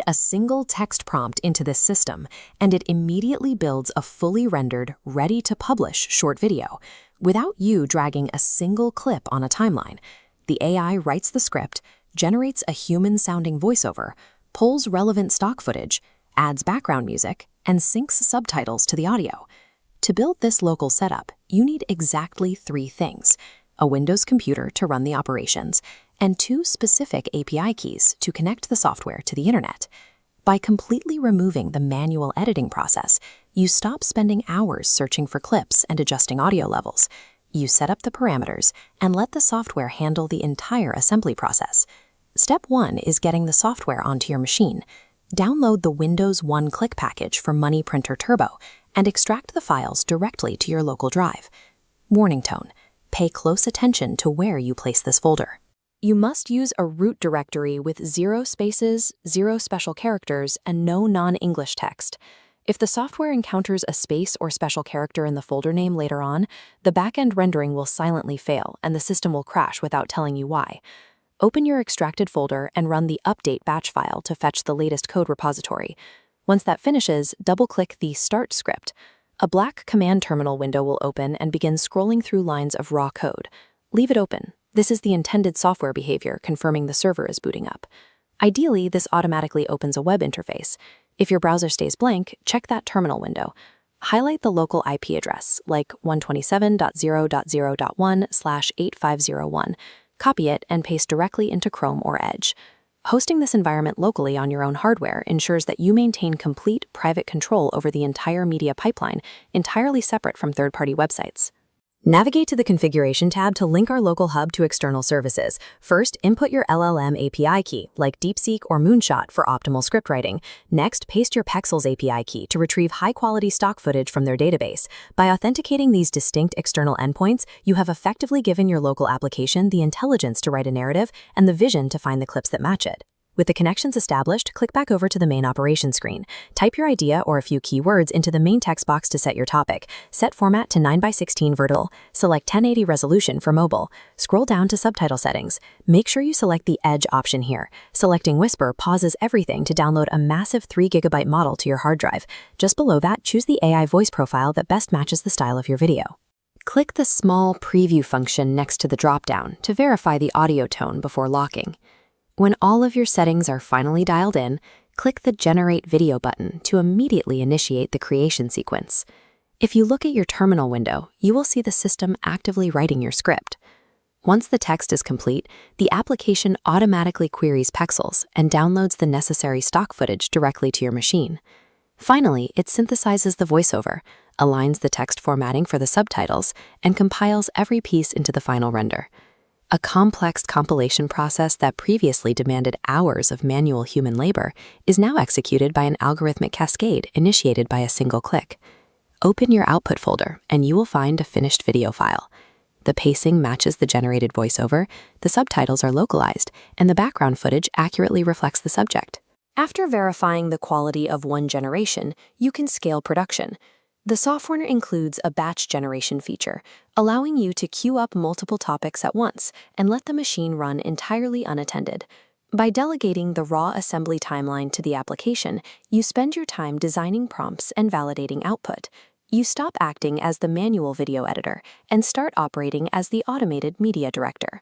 a single text prompt into this system, and it immediately builds a fully rendered, ready-to-publish short video, without you dragging a single clip on a timeline. The AI writes the script, generates a human-sounding voiceover, pulls relevant stock footage, adds background music, and syncs subtitles to the audio. To build this local setup, you need exactly 3 things: a Windows computer to run the operations, and 2 specific API keys to connect the software to the internet. By completely removing the manual editing process, you stop spending hours searching for clips and adjusting audio levels. You set up the parameters and let the software handle the entire assembly process. Step 1 is getting the software onto your machine. Download the Windows one-click package for MoneyPrinterTurbo and extract the files directly to your local drive. Warning tone: pay close attention to where you place this folder. You must use a root directory with 0 spaces, 0 special characters, and no non-English text. If the software encounters a space or special character in the folder name later on, the backend rendering will silently fail and the system will crash without telling you why. Open your extracted folder and run the update batch file to fetch the latest code repository. Once that finishes, double-click the Start script. A black command terminal window will open and begin scrolling through lines of raw code. Leave it open. This is the intended software behavior confirming the server is booting up. Ideally, this automatically opens a web interface. If your browser stays blank, check that terminal window. Highlight the local IP address, like 127.0.0.1/8501. Copy it and paste directly into Chrome or Edge. Hosting this environment locally on your own hardware ensures that you maintain complete private control over the entire media pipeline, entirely separate from third-party websites. Navigate to the Configuration tab to link our local hub to external services. First, input your LLM API key, like DeepSeek or Moonshot, for optimal script writing. Next, paste your Pexels API key to retrieve high-quality stock footage from their database. By authenticating these distinct external endpoints, you have effectively given your local application the intelligence to write a narrative and the vision to find the clips that match it. With the connections established, click back over to the main operation screen. Type your idea or a few keywords into the main text box to set your topic. Set format to 9:16 vertical. Select 1080 resolution for mobile. Scroll down to subtitle settings. Make sure you select the Edge option here. Selecting Whisper pauses everything to download a massive 3 GB model to your hard drive. Just below that, choose the AI voice profile that best matches the style of your video. Click the small preview function next to the dropdown to verify the audio tone before locking. When all of your settings are finally dialed in, click the Generate Video button to immediately initiate the creation sequence. If you look at your terminal window, you will see the system actively writing your script. Once the text is complete, the application automatically queries Pexels and downloads the necessary stock footage directly to your machine. Finally, it synthesizes the voiceover, aligns the text formatting for the subtitles, and compiles every piece into the final render. A complex compilation process that previously demanded hours of manual human labor is now executed by an algorithmic cascade initiated by a single click. Open your output folder and you will find a finished video file. The pacing matches the generated voiceover, the subtitles are localized, and the background footage accurately reflects the subject. After verifying the quality of one generation, you can scale production. The software includes a batch generation feature, allowing you to queue up multiple topics at once and let the machine run entirely unattended. By delegating the raw assembly timeline to the application, you spend your time designing prompts and validating output. You stop acting as the manual video editor and start operating as the automated media director.